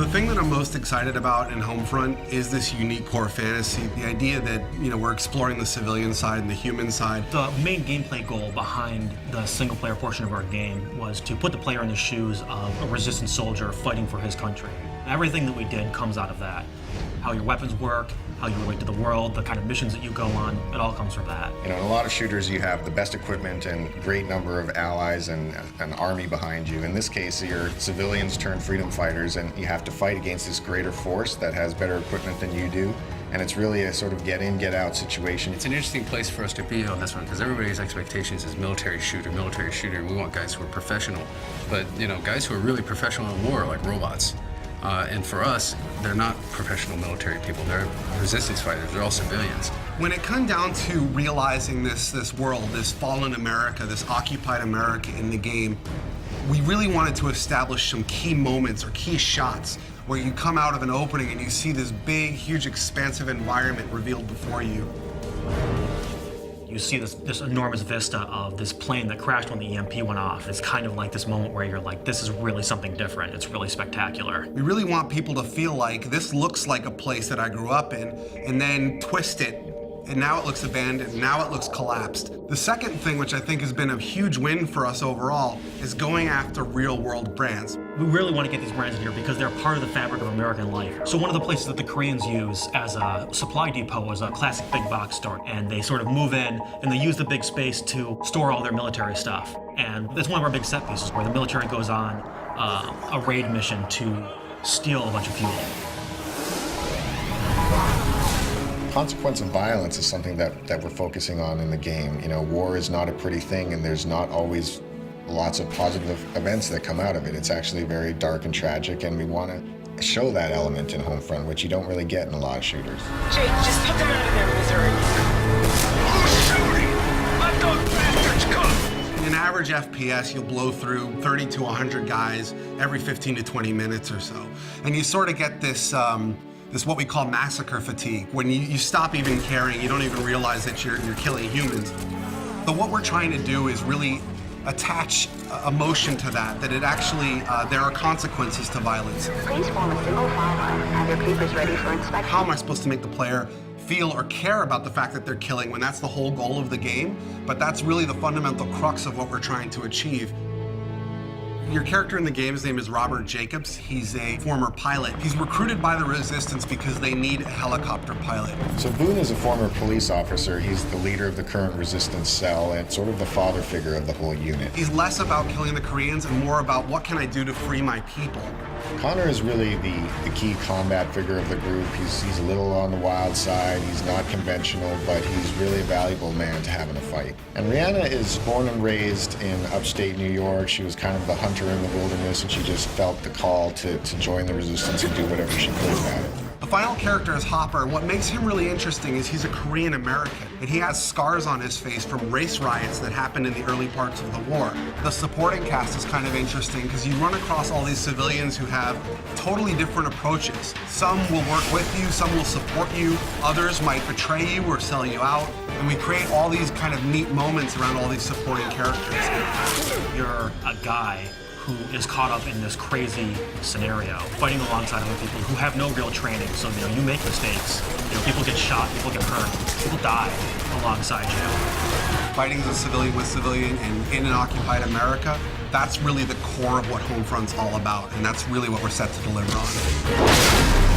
The thing that I'm most excited about in Homefront is this unique core fantasy. The idea that, we're exploring the civilian side and the human side. The main gameplay goal behind the single-player portion of our game was to put the player in the shoes of a resistance soldier fighting for his country. Everything that we did comes out of that. How your weapons work, how you relate to the world, the kind of missions that you go on, it all comes from that. In a lot of shooters, you have the best equipment and great number of allies and an army behind you. In this case, you're civilians turned freedom fighters, and you have to fight against this greater force that has better equipment than you do. And it's really a sort of get in, get out situation. It's an interesting place for us to be on this one because everybody's expectations is military shooter. We want guys who are professional. But, guys who are really professional in war are like robots. And for us, they're not professional military people. They're resistance fighters. They're all civilians. When it comes down to realizing this world, this fallen America, this occupied America in the game, we really wanted to establish some key moments or key shots where you come out of an opening and you see this big, huge, expansive environment revealed before you. You see this enormous vista of this plane that crashed when the EMP went off. It's kind of like this moment where you're like, this is really something different. It's really spectacular. We really want people to feel like this looks like a place that I grew up in, and then twist it, and now it looks abandoned, now it looks collapsed. The second thing, which I think has been a huge win for us overall, is going after real-world brands. We really want to get these brands in here because they're part of the fabric of American life. So one of the places that the Koreans use as a supply depot is a classic big box store. And they sort of move in and they use the big space to store all their military stuff. And that's one of our big set pieces where the military goes on a raid mission to steal a bunch of fuel. Consequence of violence is something that we're focusing on in the game. War is not a pretty thing, and there's not always lots of positive events that come out of it. It's actually very dark and tragic, and we want to show that element in Homefront, which you don't really get in a lot of shooters. Jake, just put them out of their misery. Who's shooting? Let those bastards come! In an average FPS, you'll blow through 30 to 100 guys every 15 to 20 minutes or so. And you sort of get this what we call massacre fatigue. When you stop even caring, you don't even realize that you're killing humans. But what we're trying to do is really attach emotion to that it actually, there are consequences to violence. Please form a single file line. Have your papers ready for inspection. How am I supposed to make the player feel or care about the fact that they're killing when that's the whole goal of the game? But that's really the fundamental crux of what we're trying to achieve. Your character in the game's name is Robert Jacobs. He's a former pilot. He's recruited by the Resistance because they need a helicopter pilot. So Boone is a former police officer. He's the leader of the current Resistance cell and sort of the father figure of the whole unit. He's less about killing the Koreans and more about what can I do to free my people. Connor is really the key combat figure of the group. He's a little on the wild side. He's not conventional, but he's really a valuable man to have in a fight. And Rihanna is born and raised in upstate New York. She was kind of the hunter in the wilderness, and she just felt the call to join the Resistance and do whatever she could about it. The final character is Hopper, and what makes him really interesting is he's a Korean American, and he has scars on his face from race riots that happened in the early parts of the war. The supporting cast is kind of interesting because you run across all these civilians who have totally different approaches. Some will work with you, some will support you, others might betray you or sell you out, and we create all these kind of neat moments around all these supporting characters. You're a guy who is caught up in this crazy scenario, fighting alongside other people who have no real training. So, you make mistakes. People get shot, people get hurt, people die alongside you. Fighting as a civilian with civilian and in an occupied America, that's really the core of what Homefront's all about, and that's really what we're set to deliver on.